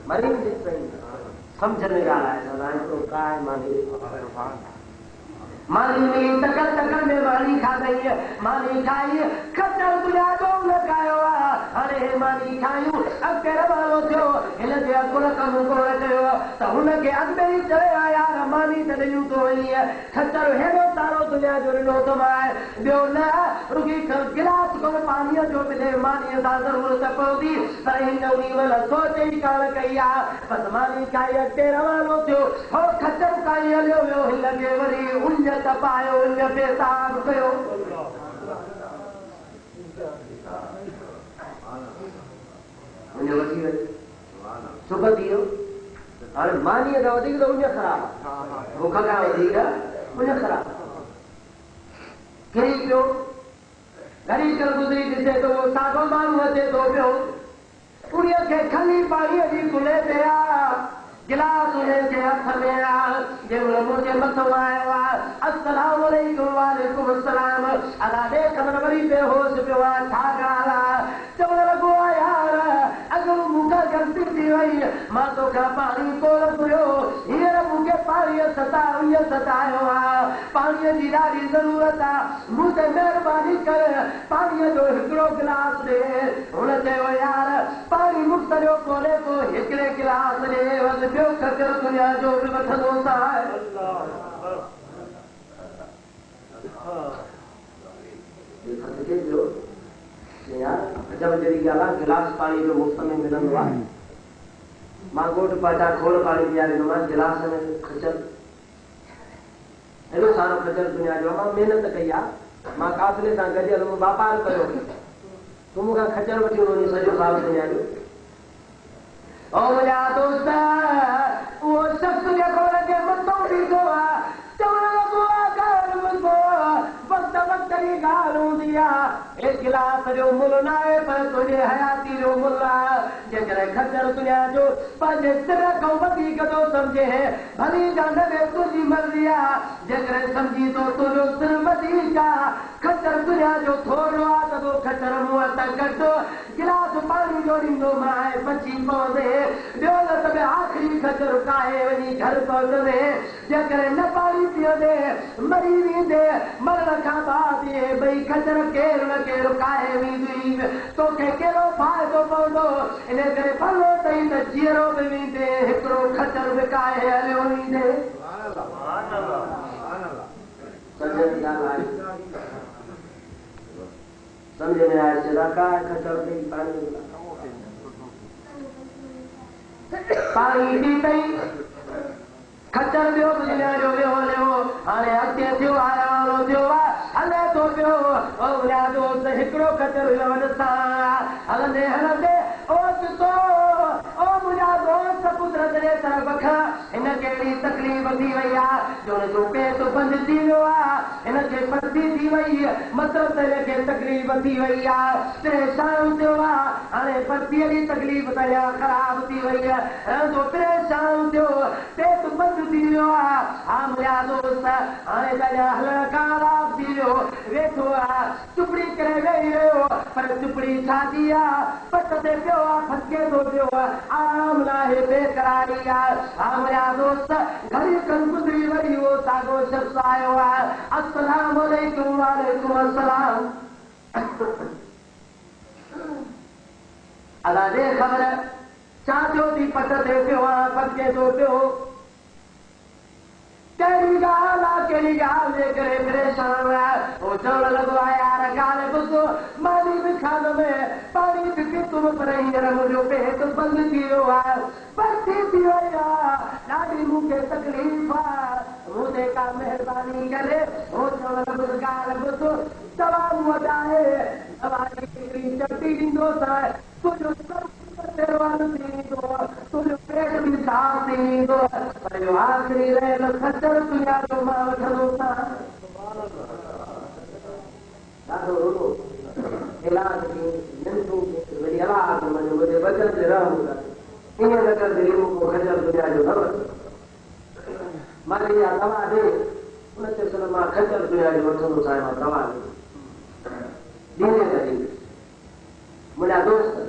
मरी समझने जा रहा है सदाएं तो काय मानी में तकल तकल में मानी खा गई है मानी खाई खच्चर तुझा तो न खायो अरे मानी खायू अब तेरे वालों जो इन दे अकुल कम को कयो तो उनके अग में ही चले यार मानी तने यूं तो ही है खच्चर हेरो तारो तुझा जो नो तो माए बियो न रुकी गिलास को पानी जो मिले मानी दा जरूरत पौदी पर इन नवी वाला सोचे ही काल कया बस मानी खाई तेरे वालों जो हो खच्चर खाई लियो लियो लगे वरी उन तपायो उन बेताब कयो मुझे वसी वही सुबह दियो अरे मानी दा वधीक तो उन खराब भूख का वधीक उन खराब कई पियो घड़ी कर गुजरी दिसे तो वो सागो मानू अचे तो पियो उड़िया के खली पानी जी गुले पिया गिलास उनके हथ में जे मुझे मथो आयो अस्सलाम वालेकुम वालेकुम अस्सलाम अदा दे कमर वरी बेहोश पियो छा गाला चवण लॻो यार अगो मूंखे गलती थी वई मां तोखां पाणी कोन पियो हींअर मूंखे पाणीअ सतायो पाणीअ जी ॾाढी ज़रूरत मूं ते महिरबानी कर पाणीअ जो हिकिड़ो गिलास ॾे हुन चयो यार पाणी मुफ़्त जो कोन्हे को हिकिड़े गिलास ॾे ॿियो खचर दुनिया जो बि वठंदो जब जहिड़ी ॻाल्हि आहे गिलास पाणी जो मुफ़्त में मिलंदो आहे मां घोट पाटा खोड़ पाणी पीआरींदोमांसि गिलास में खचर हेॾो सारो खचर दुनिया जो मां महिनत कई आहे मां काफ़िले सां गॾियल मूं वापार कयो तूं मूंखां खचर वठी वञी सॼो साल दुनिया जो ओ मुंहिंजा दोस्त उहो शख़्स जेको लॻे मथो बीठो आहे चवण लॻो वक़्त वक़्त जी ॻाल्हि हूंदी आहे हे गिलास जो मुल्ह न आहे पर तुंहिंजे हयाती जो मुल्ह आहे जेकॾहिं खचर दुनिया जो पंहिंजे सिर खां वधीक थो सम्झे भली ॻाल्हि में तुंहिंजी मर्ज़ी आहे जेकॾहिं सम्झी थो तुंहिंजो सिर वधीक आहे खचर दुनिया जो थोरो आहे त पोइ खचर मुंहं त कढो गिलास पाणी जो ॾींदो मां बची पवंदे ॿियो न त आख़िरी खचर काहे वञी घर पहुचंदे जेकॾहिं न पाणी पीअंदे मरी वेंदे मरण खां बाद भई खचर केरु न केरु काहे वेंदी तोखे कहिड़ो फ़ाइदो पवंदो इन करे भलो अथई त जीअरो बि वेंदे हिकिड़ो खचर बि काहे हलियो वेंदे समझ में आए से रखा है खचर गई पानी दी तई खचर दियो दुनिया जो वियो हलियो हाणे अॻिते थियो आया वारो थियो हले थो पियो ओ मुंहिंजा दोस्त हिकिड़ो खचर हुयो वञ सां हलंदे हलंदे ओ चितो ओ मुंहिंजा दोस्त कुदरत जे तरफ़ खां हिनखे अहिड़ी तकलीफ़ थी वई आहे जो हुनजो पेट बंदि थी वियो आहे हिनखे पथरी थी वई मतिलबु त हिनखे तकलीफ़ थी वई आहे परेशान थियो आहे हाणे पथरीअ जी तकलीफ़ त ख़राब थी वई आहे रहंदो परेशान थियो पेट बंदि थी वियो आहे हा मुंहिंजा दोस्त हाणे पंहिंजा हलण खां ख़राब थी वियो वेठो आहे चुपड़ी करे वेही रहियो पर चुपड़ी छाती आहे पट ते पियो आहे फटके थो पियो आहे आराम न आहे बेकरारी आहे हा मुंहिंजा दोस्त घड़ी खन गुज़री वरी उहो साॻियो शख़्स आयो आहे अस्सलाम वालेकुम वालेकुम अस्सलाम अला दे ख़बर छा थियो थी पट ते पियो आहे फटके थो पियो कहिड़ी ॻाल्हि आहे कहिड़ी ॻाल्हि जे करे परेशान आहे उहो चवण लॻो आहे यार ॻाल्हि ॿुधो मानी बि खान में पाणी बि पीतुम पर हींअर मुंहिंजो पेट बंदि थी वियो आहे भर्ती थी वई आहे ॾाढी मूंखे तकलीफ़ आहे मूं ते का महिरबानी करे उहो चवण लॻो ॻाल्हि ॿुधो दवा मूं वटि आहे दवा जी हिकिड़ी चटी ॾींदोसि तुंहिंजो तुंहिंजो पेट बि साफ़ थी वेंदो पर आख़िरी रहियल खचर दुनिया जो मां वठंदो ॾाढो इलाज वरी आवाज़ मुंहिंजे वचन ते रहूं ईअं न कंदे खचर दुनिया जो न वठो मां इहा दवा ॾे उन चयो मां खचर दुनिया जो वठंदो साईं मां दवा ॾे ॾींदे त ॾींदे मुंहिंजा दोस्त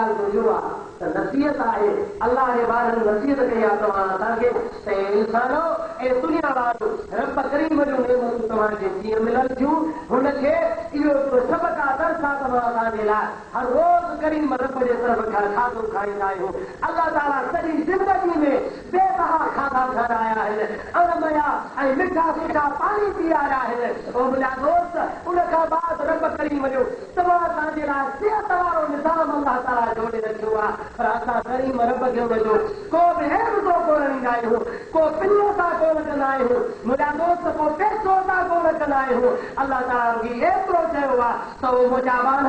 ॻाल्हि जो इहो आहे त नसीहत आहे अलाह जे ॿारनि नसीहत कई आहे तव्हां असांखे त इंसानो ऐं दुनिया वारो रब करीम जूं नेमतूं तव्हांखे जीअं मिलनि थियूं हुनखे इहो सबक़ आहे दर्स आहे तव्हां असांजे लाइ हर रोज़ करीम रब जे तरफ़ खां खाधो खाईंदा आहियूं अलाह ताला सॼी ज़िंदगी में बेबहा खाधा खाराया आहिनि अणमया ऐं मिठा सुठा पाणी पीआरिया आहिनि ओ मुंहिंजा दोस्त उन खां बाद रब करीम जो तव्हां असांजे लाइ सिहत वारो निज़ाम अलाह ताला जोड़े रखियो आहे पर असां करीम रब खे हुनजो को बि हेॾो कोन ॾींदा आहियूं को पिल्लो सां कोन कंदा आहियूं मुंहिंजा दोस्त को पैसो सां कोन कंदा आहियूं अलाह ताला बि एतिरो चयो आहे त उहो मुंहिंजा ॿार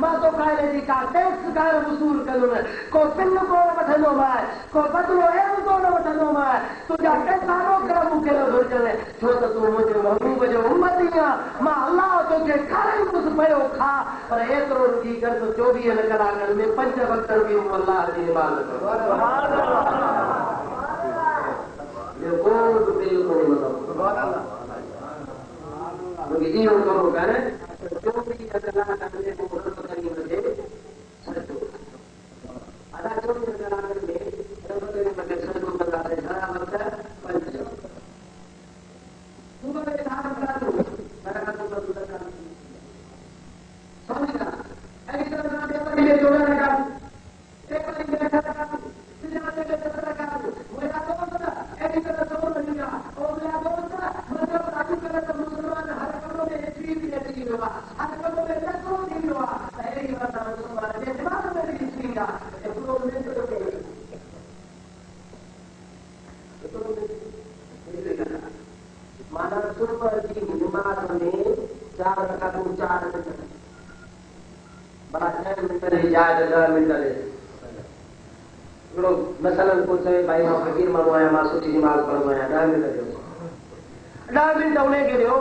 मां तोखां जी का टैक्स कान वसूल कंदुमि को पिल कोन वठंदोमांइ को बदिलो अहिड़ो कोन वठंदोमांइ तुंहिंजा पैसा रोकड़ मूंखे न घुरिजनि छो त तूं मुंहिंजे महबूब जो उम्मती आहे मां अलाह तोखे खाराईंदुसि पियो खा पर एतिरो रुकी कर त 24 कलाकनि में 5 वक़्त बि अलाह जी इबादत करो इहो कमु कर 24 कलाकनि में रब करीम खे सजो अदा 24 कलाकनि में रब करीम खे सजो कंदासीं घणा वक़्त 5 सुबुह जे 4 मसलन को चए भाई मां फकीर माण्हू आहियां मां सुठी नमाज़ पढ़ंदो आहियां 10 मिंट ॾियो 10 मिंट उनखे ॾियो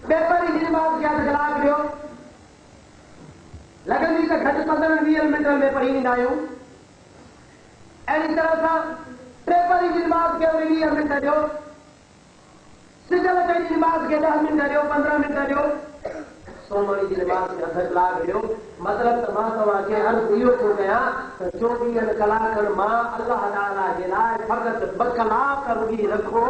पेपर जी नमाज़ खे अधु कलाक ॾियो लॻंदी त घटि 15-20 मिंट में पढ़ी ईंदा आहियूं अहिड़ी तरह सां पेपर जी नमाज़ खे 20 मिंट ॾियो सिजल जी नमाज़ खे 10 मिंट ॾियो 15 मिंट ॾियो सोमवारी जी नमाज़ खे अधु कलाक ॾियो मतलब त मां तव्हांखे अर्ज़ु इहो थो कयां त 24 कलाकनि मां अलाह ताला जे लाइ फ़क़ति 2 कलाक रुॻी रखो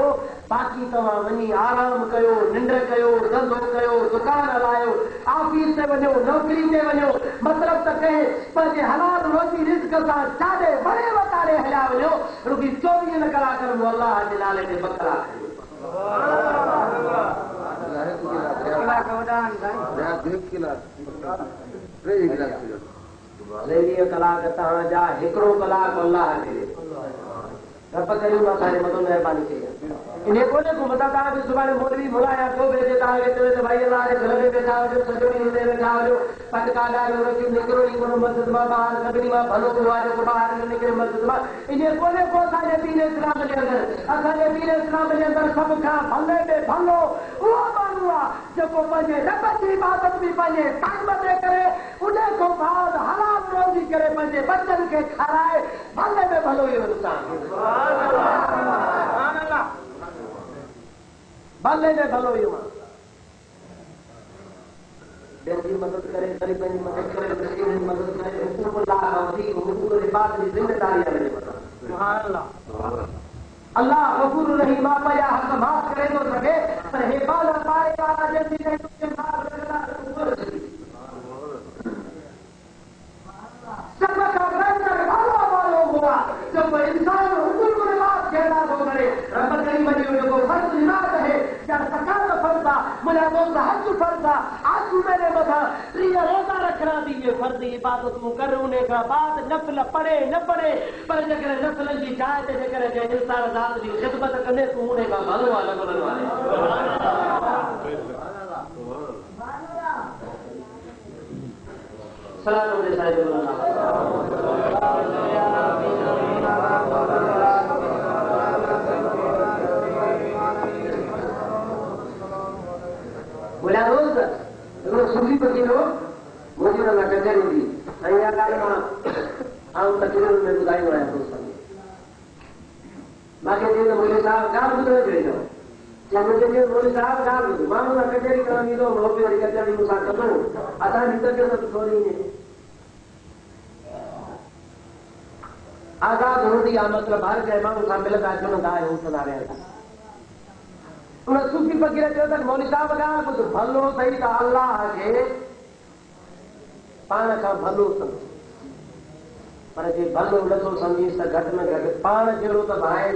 बाक़ी तव्हां वञी आराम कयो निंड कयो धंधो कयो दुकान हलायो ऑफिस ते वञो नौकरी ते वञो मतलब त कंहिं पंहिंजे हलाल रोज़ी रिज़्क़ सां चाॾे वड़े वटारे हलिया वञो रुॻी 24 कलाकनि में अलाह जे नाले ते 2 कलाक कलाक तव्हांजा हिकिड़ो कलाक अलाह खे रब करीम असांजे मथां महिरबानी कई इन कोन्हे को मथां तव्हांखे सुभाणे मोलवी मुलाया को भेजे तव्हांखे चवे त भाई अलाह जे घर में वेठा हुजो सॼो ॾींहुं हुते वेठा हुजो पटका ॾाढो रखियो निकिरो ई कोन मस्जिद मां ॿाहिरि सभिनी मां भलो थियो आहे जेको ॿाहिरि न निकिरे मस्जिद मां इन कोन्हे को असांजे दीन इस्लाम जे अंदरि असांजे दीन इस्लाम जे अंदरि सभ खां भले में भलो उहो माण्हू आहे जेको पंहिंजे रब जी इबादत बि पंहिंजे टाइम ते करे उन खां बाद हलाल रोज़ी करे पंहिंजे बचनि खे खाराए भले में भलो इहो इंसान भले में भलो इहो ॿियनि जी मदद करे ग़रीबनि जी मदद करे मिस्किन जी मदद करे हुकूम अल्लाह खां वधीक हुकूम इबादत जी ज़िम्मेदारी आहे अल्लाह गफूर रहीम आहे पंहिंजा हक़ माफ़ करे थो सघे पर हे बाला पाए वारा जल्दी सभ खां बहितर भलो वारो हुआ जेको इंसान हुकूम रिवाज जहिड़ा थो करे रब करीम जो जेको फर्ज़ निमाज़ आहे या ज़कात फर्ज़ आहे मुंहिंजा दोस्त हज फर्ज़ आहे आजू मेरे मथां 3 रोज़ा रखणा थी ये फर्ज़ इबादतूं कर उन खां बाद नफ़िल पढ़े न पढ़े पर जेकॾहिं नफ़िलनि जी जाइ ते जेकॾहिं कंहिं इंसान ज़ात जी ख़िदमत कंदे तूं उन खां भलो आहे न भलो आहे सलाम हुजे साहिब बोलिया दोस्त हिकिड़ो सूफ़ी फकीर हो मुंहिंजी हुन कचहरी हुई ऐं इहा ॻाल्हि मां आऊं तकरीरुनि में ॿुधाईंदो आहियां दोस्तनि खे मूंखे चई त मोदी साहिब ॻाल्हि ॿुधण जो ईंदो या मुंहिंजे चयो मोदी साहिब ॻाल्हि ॿुधो मां हुन कचहरी करणु ईंदो मोदी वरी कचहरी मूंसां कंदो असांजी तबियत थोरी आज़ाद हूंदी आहे मतिलबु हर कंहिं माण्हू सां मिलंदा जुलंदा ऐं उथंदा रहनि था। उन सूफ़ी फ़क़ीर चयो त मौली साहब ॻाल्हि ॿुध, भलो अथई त अलाह खे पाण खां भलो सम्झ, पर जे भलो नथो सम्झीस त घटि में घटि पाण जहिड़ो त भाई